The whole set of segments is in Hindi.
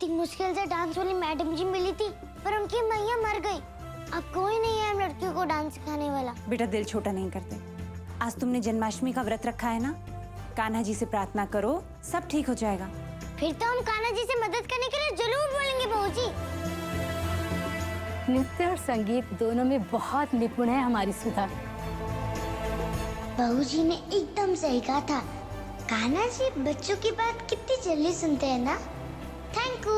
इतनी मुश्किल से डांस वाली मैडम जी मिली थी, पर उनकी मैया मर गई। अब कोई नहीं है हम लड़कियों को डांस सिखाने वाला। बेटा दिल छोटा नहीं करते। आज तुमने जन्माष्टमी का व्रत रखा है ना, कान्हा जी से प्रार्थना करो, सब ठीक हो जाएगा। फिर तो हम कान्हा जी से मदद करने के लिए जरूर बोलेंगे बहू जी। नृत्य और संगीत दोनों में बहुत निपुण है हमारी सुधा। बहू जी ने एकदम सही कहा था। कान्हा जी बच्चों की बात कितनी जल्दी सुनते हैं ना। Thank you.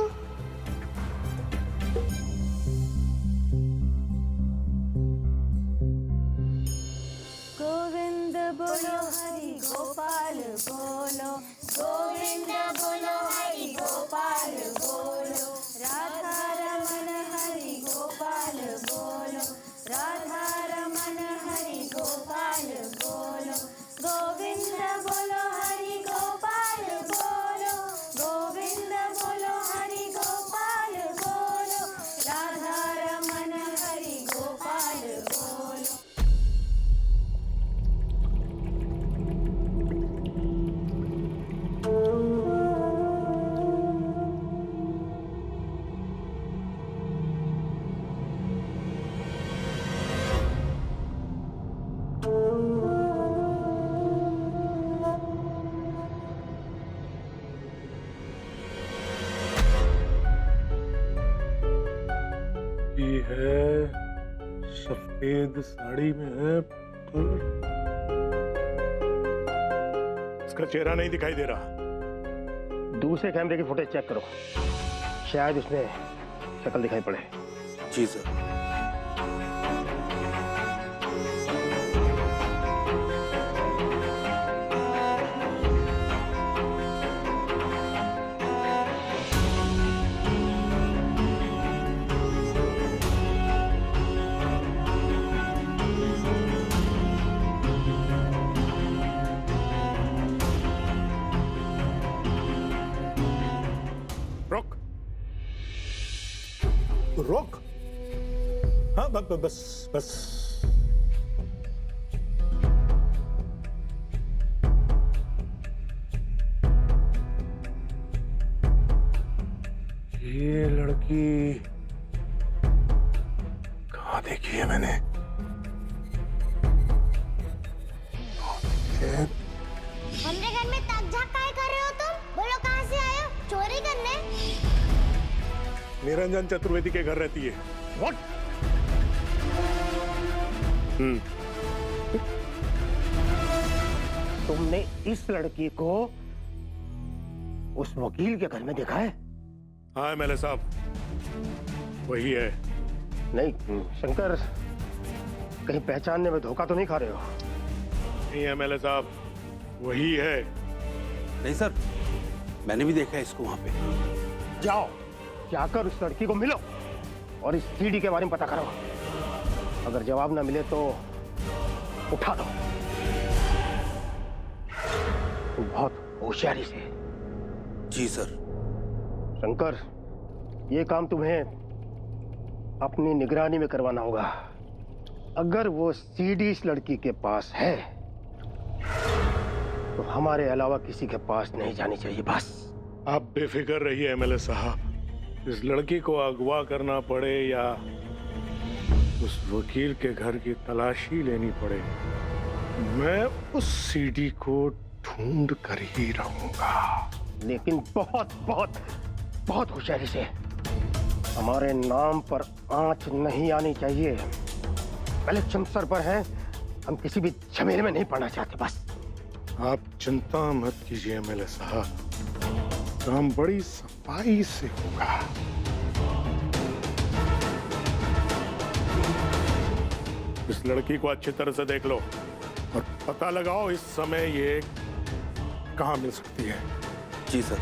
गोविंद बोलो हरि गोपाल बोलो, गोविंद बोलो हरि गोपाल बोलो, राधा रमन हरि गोपाल बोलो, राधा रमन हरि गोपाल बोलो, गोविंद बोलो हरि गोपाल बोलो, गोविंद बोलो हरि गोपाल बोलो, राधा रमन हरि गोपाल बोलो। ये है सफेद साड़ी में है पर इसका चेहरा नहीं दिखाई दे रहा। दूसरे कैमरे की फुटेज चेक करो, शायद उसमें शक्ल दिखाई पड़े। जी सर। रोक रोक। हाँ बस बस। ये लड़की कहाँ देखी है मैंने? हमरे घर में ताक झाक काहे कर रहे हो तुम? बोलो कहाँ से आए हो? चोरी करने? निरंजन चतुर्वेदी के घर रहती है। What? तुमने इस लड़की को उस वकील के घर में देखा है? हाँ एमएलए साहब, वही है। नहीं शंकर, कहीं पहचानने में धोखा तो नहीं खा रहे हो? नहीं एमएलए साहब, वही है। नहीं सर, मैंने भी देखा है इसको वहां पे। जाओ, जाकर उस लड़की को मिलो और इस सीडी के बारे में पता करो। अगर जवाब ना मिले तो उठा दो। बहुत होशियारी से। जी सर। शंकर, ये काम तुम्हें अपनी निगरानी में करवाना होगा। अगर वो सीडी इस लड़की के पास है तो हमारे अलावा किसी के पास नहीं जानी चाहिए। बस आप बेफिक्र रहिए एमएलए साहब। इस लड़की को अगवा करना पड़े या उस वकील के घर की तलाशी लेनी पड़े, मैं उस सीडी को ढूंढ कर ही रहूंगा। लेकिन बहुत बहुत बहुत होशियारी से। हमारे नाम पर आंच नहीं आनी चाहिए। इलेक्शन सर पर है, हम किसी भी झमेले में नहीं पड़ना चाहते। बस आप चिंता मत कीजिए एमएलए साहब, काम बड़ी सफाई से होगा। इस लड़की को अच्छी तरह से देख लो और पता लगाओ इस समय ये कहाँ मिल सकती है। जी सर।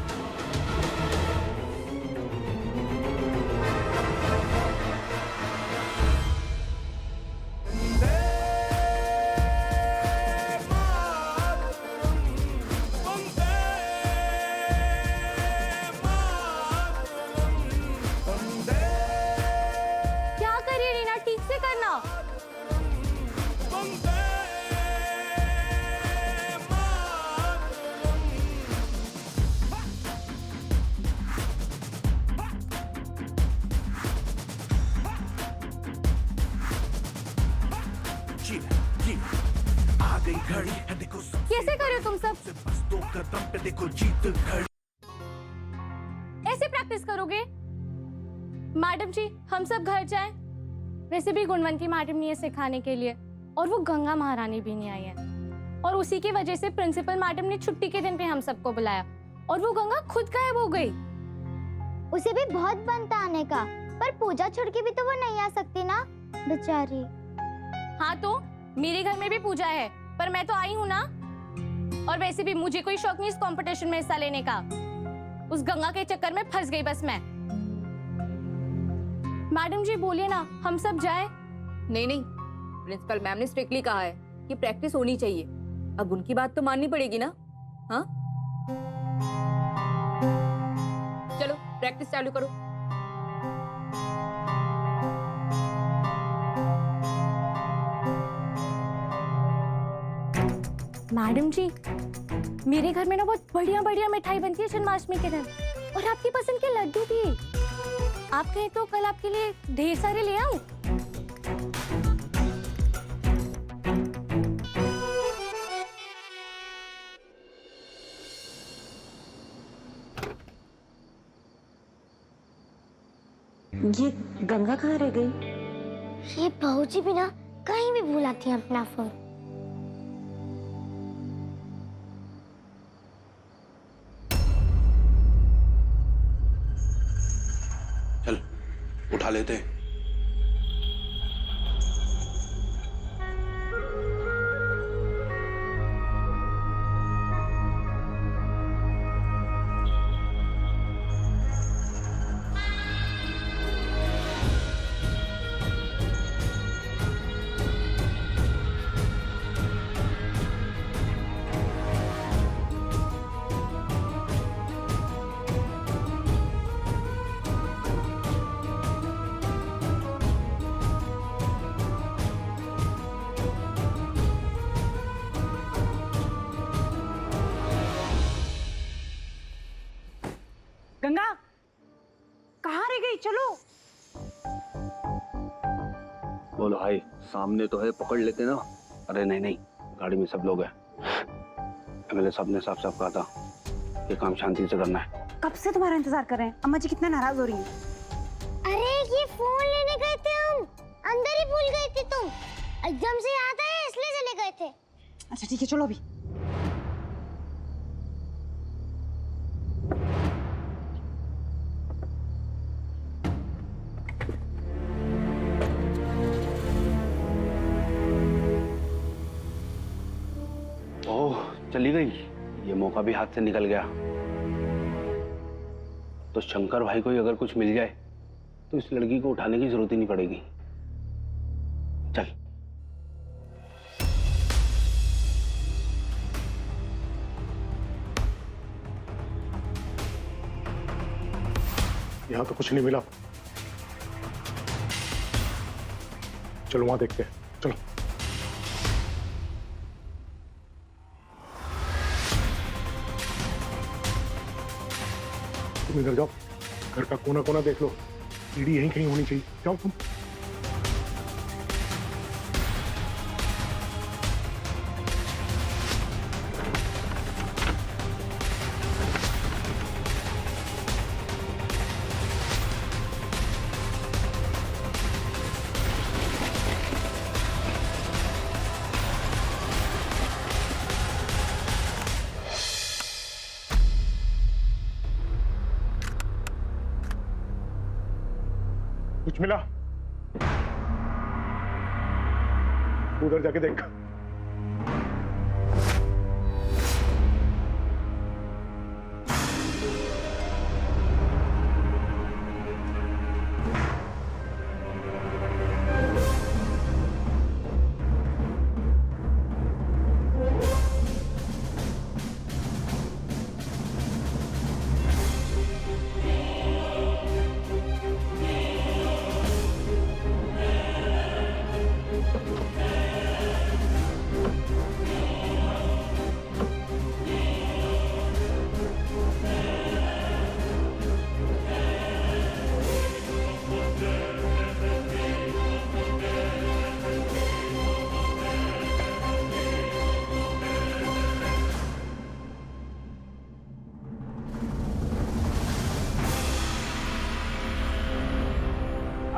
क्या कर रही है रीना, ठीक से करना। कैसे कर रहे हो तुम सब? ऐसे प्रैक्टिस करोगे? मैडम जी, हम सब घर जाएं। वैसे भी गुणवंती मैडम नहीं है सिखाने के लिए, और वो गंगा महारानी भी नहीं आई है, और उसी की वजह से प्रिंसिपल मैडम ने छुट्टी के दिन पे हम सबको बुलाया, और वो गंगा खुद गायब हो गई। उसे भी बहुत बनता आने का, पर पूजा छोड़ के भी तो वो नहीं आ सकती ना बेचारी। हाँ तो मेरे घर में भी पूजा है, पर मैं तो आई हूँ ना। और वैसे भी मुझे कोई शौक नहीं इस कंपटीशन में हिस्सा लेने का। उस गंगा के चक्कर में फंस गई बस मैं। मैडम जी बोलिए ना, हम सब जाए। नहीं नहीं, प्रिंसिपल मैम ने स्ट्रिक्टली कहा है कि प्रैक्टिस होनी चाहिए। अब उनकी बात तो माननी पड़ेगी ना। हाँ चलो प्रैक्टिस चालू करो। मैडम जी, मेरे घर में ना बहुत बढ़िया बढ़िया मिठाई बनती है जन्माष्टमी के दिन, और आपकी पसंद के लड्डू भी। आप कहें तो कल आपके लिए ढेर सारे ले आऊं? ये गंगा कहाँ रह गई? ये बहू जी भी ना कहीं भी भूलाती हैं अपना फोन। चल उठा लेते हैं। गंगा कहाँ रह गई? चलो। बोलो भाई, सामने तो है, पकड़ लेते ना। अरे नहीं नहीं, गाड़ी में सब लोग हैं। अगले साहब ने साफ साफ कहा था कि काम शांति से करना है। कब से तुम्हारा इंतजार कर रहे हैं। अम्मा जी कितना नाराज हो रही हैं। अरे ये फोन लेने गए थे हम, अंदर ही भूल गए थे तुम। एकदम से याद आया इसलिए चले गए थे। अच्छा ठीक है, चलो अभी। ओह चली गई, ये मौका भी हाथ से निकल गया। तो शंकर भाई को ही अगर कुछ मिल जाए तो इस लड़की को उठाने की जरूरत ही नहीं पड़ेगी। चल। यहाँ तो कुछ नहीं मिला। चलो वहां देखते हैं, चलो। तुम इधर जाओ, घर का कोना कोना देख लो, सीढ़ी यहीं कहीं होनी चाहिए। जाओ तुम। कुछ मिला? उधर जाके देख।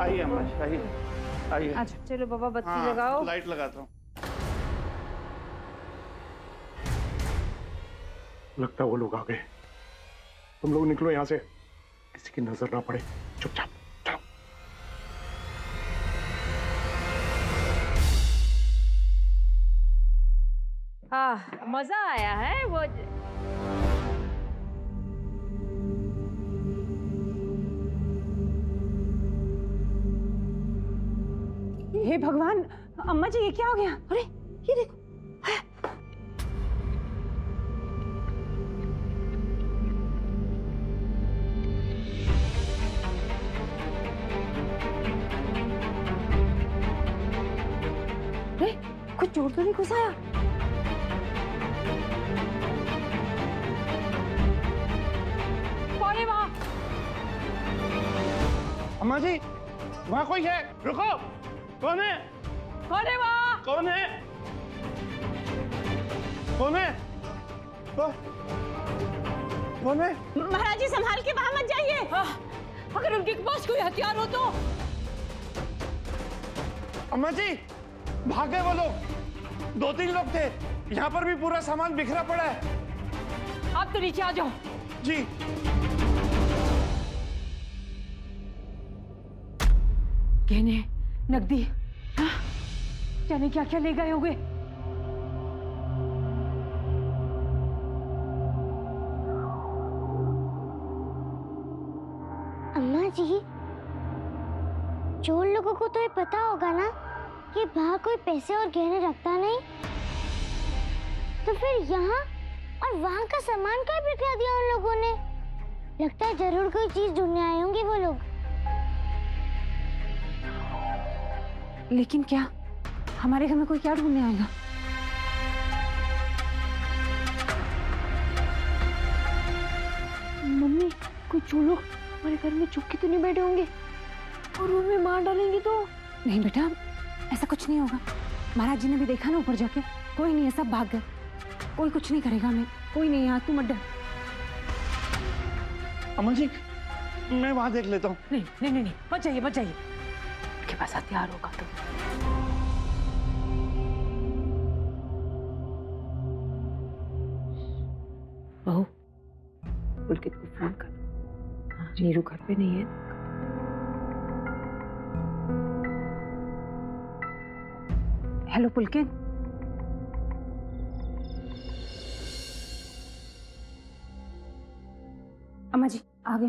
आइए अम्मा जी, आइए आइए। अच्छा चलो बाबा बत्ती हाँ, लगाओ। लाइट लगाता हूँ। लगता है वो लोग आ गए। तुम लोग निकलो यहाँ से, किसी की नजर ना पड़े। चुपचाप चलो। हाँ मजा आया है वो। हे भगवान, अम्मा जी ये क्या हो गया? अरे ये देखो। अरे कुछ चोट तो नहीं घुसाया? कौन है वहाँ? अम्मा जी वहाँ कोई है, रुको। कौन है? कौन है वहाँ? कौन है? कौन है? कौन है? महाराज जी संभाल के वहाँ मत जाइए। अगर उनके पास कोई हथियार हो तो। अम्मा जी भाग गए वो लोग। 2-3 लोग थे, यहाँ पर भी पूरा सामान बिखरा पड़ा है। आप तो नीचे आ जाओ। जी। गहने, नकदी, हाँ? जाने क्या क्या ले गए होंगे। अम्मा जी, चोर लोगों को तो ये पता होगा ना कि बाहर कोई पैसे और गहने रखता नहीं, तो फिर यहाँ और वहाँ का सामान क्या बिखरा दिया उन लोगों ने? लगता है जरूर कोई चीज ढूंढने आए होंगे वो लोग। लेकिन क्या हमारे घर में कोई क्या ढूंढने आएगा? मम्मी कोई चोर लोग हमारे घर में चुपके तो नहीं बैठे होंगे और उनमें मार डालेंगे तो? नहीं बेटा, ऐसा कुछ नहीं होगा। महाराज जी ने भी देखा ना ऊपर जाके, कोई नहीं है, सब भाग गए। कोई कुछ नहीं करेगा हमें, कोई नहीं है, तू मत डर। अम्मा जी मैं वहां देख लेता हूँ। नहीं नहीं नहीं, मत जाइए मत जाइए, उनके पास हथियार होगा तो। बहू पुलकित को फोन कर, नीरू घर पे नहीं है। हेलो पुलकित। अम्मा जी आ गए।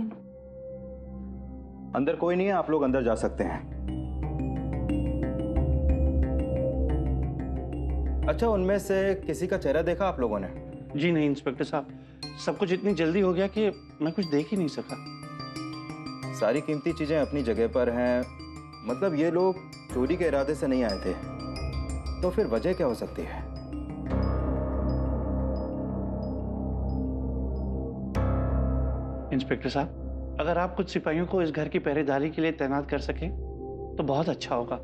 अंदर कोई नहीं है, आप लोग अंदर जा सकते हैं। अच्छा, उनमें से किसी का चेहरा देखा आप लोगों ने? जी नहीं इंस्पेक्टर साहब, सब कुछ इतनी जल्दी हो गया कि मैं कुछ देख ही नहीं सका। सारी कीमती चीजें अपनी जगह पर हैं, मतलब ये लोग चोरी के इरादे से नहीं आए थे, तो फिर वजह क्या हो सकती है? इंस्पेक्टर साहब, अगर आप कुछ सिपाहियों को इस घर की पहरेदारी के लिए तैनात कर सकें तो बहुत अच्छा होगा।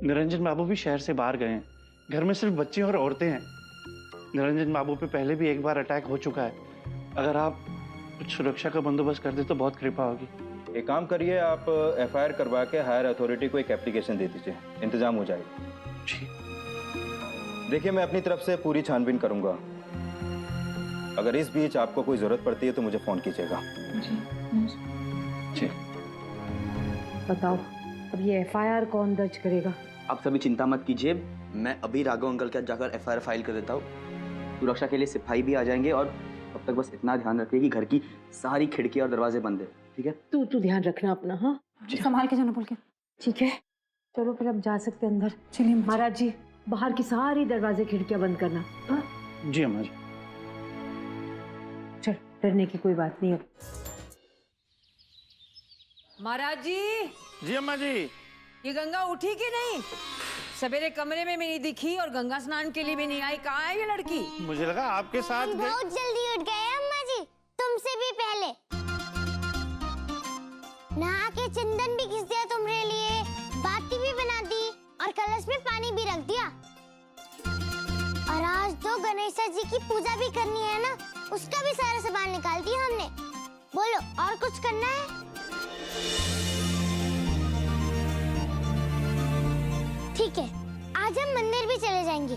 निरंजन बाबू भी शहर से बाहर गए हैं, घर में सिर्फ बच्चे और औरतें हैं। निरंजन बाबू पे पहले भी एक बार अटैक हो चुका है। अगर आप कुछ सुरक्षा का बंदोबस्त कर दे तो बहुत कृपा होगी। एक काम करिए, आप FIR करवा के हायर अथॉरिटी को एक एप्लीकेशन दे दीजिए, इंतजाम हो जाएगा। जी। देखिए, मैं अपनी तरफ से पूरी छानबीन करूंगा। अगर इस बीच आपको कोई जरूरत पड़ती है तो मुझे फोन कीजिएगा। जी। बताओ अब ये FIR कौन दर्ज करेगा? आप सभी चिंता मत कीजिए, मैं अभी राघव अंकल के जाकर FIR फाइल कर देता हूँ। सुरक्षा के लिए सिपाही भी आ जाएंगे और तब तक बस इतना ध्यान रखिए कि घर की सारी खिड़कियां और दरवाजे बंद है, ठीक है? तू ध्यान रखना अपना। हाँ संभाल के जाना पुलकित। ठीक है, चलो फिर अब जा सकते अंदर। चलिए महाराज जी, बाहर की सारी दरवाजे खिड़कियां बंद करना। हाँ जी अम्मा जी। चल, डरने की कोई बात नहीं। अब महाराज जी। जी अम्मा जी। ये गंगा उठी कि नहीं? सवेरे कमरे में भी नहीं दिखी और गंगा स्नान के लिए भी नहीं आई। कहाँ है ये लड़की? मुझे लगा आपके साथ हम बहुत जल्दी उठ गए अम्मा जी, तुमसे भी पहले। नहा के चंदन भी घिस दिया तुम्हारे लिए, बाती भी बना दी और कलश में पानी भी रख दिया। और आज तो गणेश जी की पूजा भी करनी है ना, उसका भी सारा सामान निकाल दिया हमने। बोलो और कुछ करना है? ठीक है, आज हम मंदिर भी चले जाएंगे।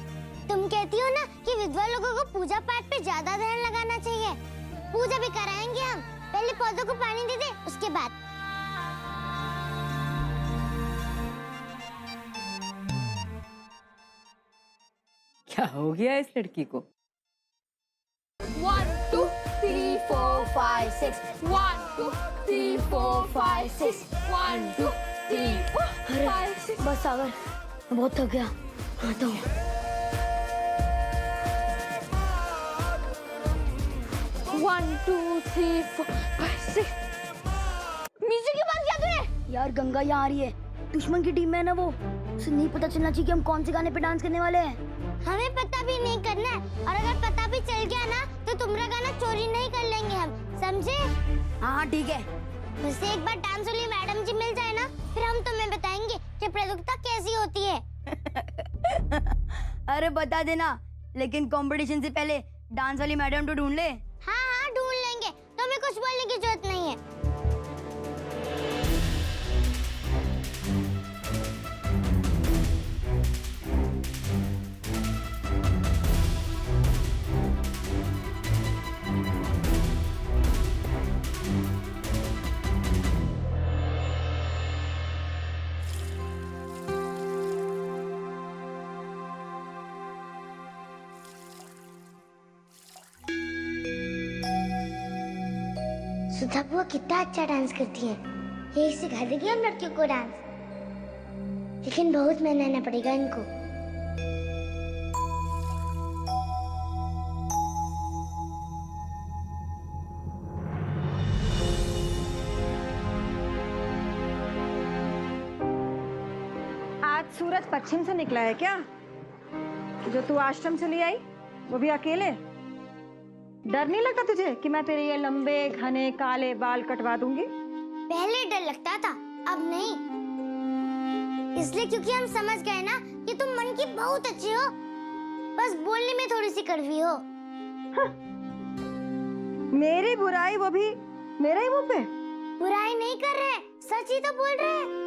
तुम कहती हो ना कि विधवा लोगों को पूजा पाठ पे ज्यादा ध्यान लगाना चाहिए। पूजा भी कराएंगे हम। पहले पौधों को पानी दे दे, उसके बाद। क्या हो गया इस लड़की को? 1 2 3 4 5 6 1 2 3 4 5 6 1 2 3 4 5 6 बस सागर, बहुत थक गया, आता हूँ। 1 2 3 4 5 6 म्यूजिक की बात क्या तूने? यार गंगा यहाँ आ रही है, दुश्मन की टीम में है ना वो। उसे नहीं पता चलना चाहिए कि हम कौन से गाने पे डांस करने वाले हैं। हमें पता भी नहीं करना है, और अगर पता भी चल गया ना तो तुम्हारा गाना चोरी नहीं कर लेंगे हम, समझे? हाँ ठीक है। बस एक बार डांस वाली मैडम जी मिल जाए ना, फिर हम तुम्हें बताएंगे कि प्रतियोगिता कैसी होती है। अरे बता देना, लेकिन कंपटीशन से पहले डांस वाली मैडम तो ढूंढ ले। हाँ हाँ ढूंढ लेंगे, तुम्हें कुछ बोलने की जरूरत नहीं है। सुधा बुआ कितना अच्छा डांस करती है। यही सिखा देगी हम लड़कियों को डांस, लेकिन बहुत मेहनत पड़ेगा इनको। आज सूरज पश्चिम से निकला है क्या? जो तू आश्रम से ले आई, वो भी अकेले? डर नहीं लगता तुझे कि मैं तेरे ये लंबे घने काले बाल कटवा दूंगी? पहले डर लगता था, अब नहीं। इसलिए क्योंकि हम समझ गए ना कि तुम मन की बहुत अच्छी हो, बस बोलने में थोड़ी सी कड़वी हो। मेरी बुराई, वो भी मेरे ही मुंह पे? बुराई नहीं कर रहे, सच ही तो बोल रहे हैं।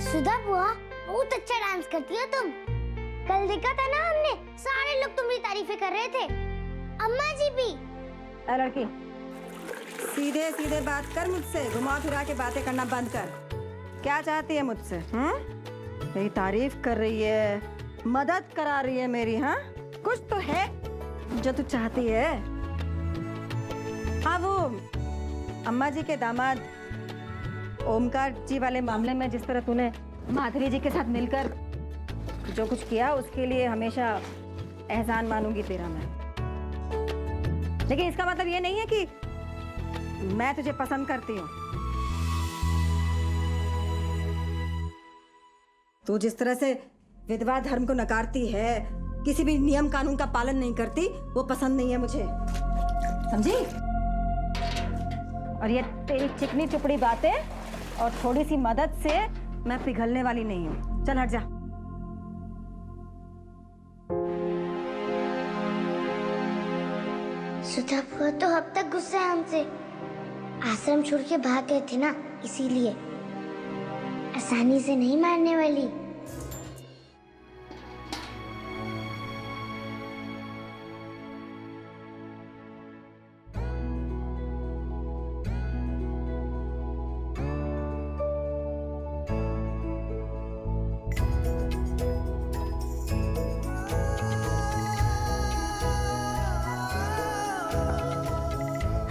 सुधा बुआ, बहुत अच्छा डांस करती हो तुम। कल देखा था ना हमने, सारे लोग तुम्हारी तारीफें कर रहे थे, अम्मा जी भी। लड़की, सीधे सीधे बात कर मुझसे, घुमा फिरा के बातें करना बंद कर। क्या चाहती है मुझसे? मेरी तारीफ कर रही है, मदद करा रही है मेरी? हाँ, कुछ तो है जो तू चाहती है। हाँ, वो अम्मा जी के दामाद ओमकार जी वाले मामले में जिस तरह तूने माधुरी जी के साथ मिलकर जो कुछ किया, उसके लिए हमेशा एहसान मानूंगी तेरा मैं। लेकिन इसका मतलब ये नहीं है कि मैं तुझे पसंद करती हूँ। तू जिस तरह से विधवा धर्म को नकारती है, किसी भी नियम कानून का पालन नहीं करती, वो पसंद नहीं है मुझे, समझी? और ये तेरी चिकनी चुपड़ी बातें और थोड़ी सी मदद से मैं पिघलने वाली नहीं हूँ। चल हट जा। सुधा बुआ तो अब तक गुस्सा है हमसे। आश्रम छोड़ के भाग गए थे ना, इसीलिए। आसानी से नहीं मारने वाली।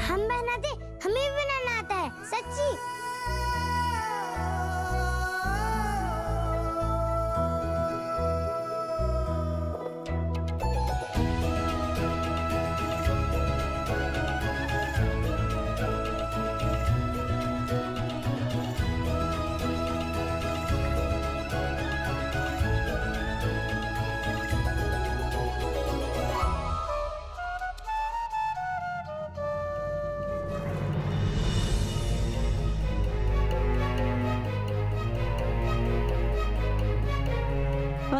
हम बनाते, हमें भी बनाना आता है, सच्ची।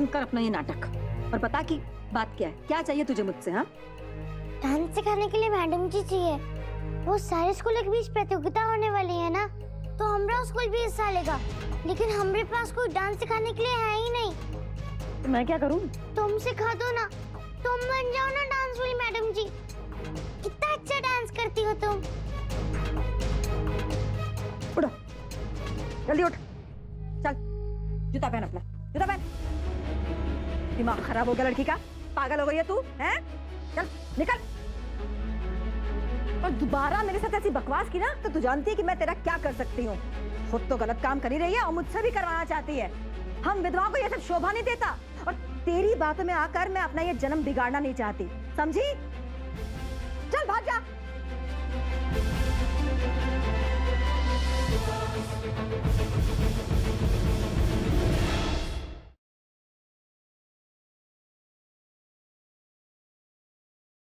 बंद कर अपना ये नाटक और बता कि बात क्या है, क्या चाहिए तुझे मुझसे? हाँ, डांस सिखाने के लिए मैडम जी चाहिए। वो सारे स्कूलों के बीच प्रतियोगिता होने वाली है ना, तो हमारा स्कूल भी हिस्सा लेगा, लेकिन हमारे पास कोई डांस सिखाने के लिए है ही नहीं। तो मैं क्या करूं? तुम सिखा दो ना, तुम बन जाओ ना डांस वाली मैडम जी। कितना अच्छा डांस करती हो तुम। उठो, जल्दी उठ, चल जूता पहन अपना, जूता पहन। दिमाग खराब हो गया लड़की का, पागल हो गई है तू, हैं? चल निकल। और दोबारा मेरे साथ ऐसी बकवास की ना तो तू जानती है कि मैं तेरा क्या कर सकती हूँ। खुद तो गलत काम कर ही रही है और मुझसे भी करवाना चाहती है। हम विधवाओं को ये सब शोभा नहीं देता, और तेरी बातों में आकर मैं अपना ये जन्म बिगाड़ना नहीं चाहती, समझी? चल भाग जा।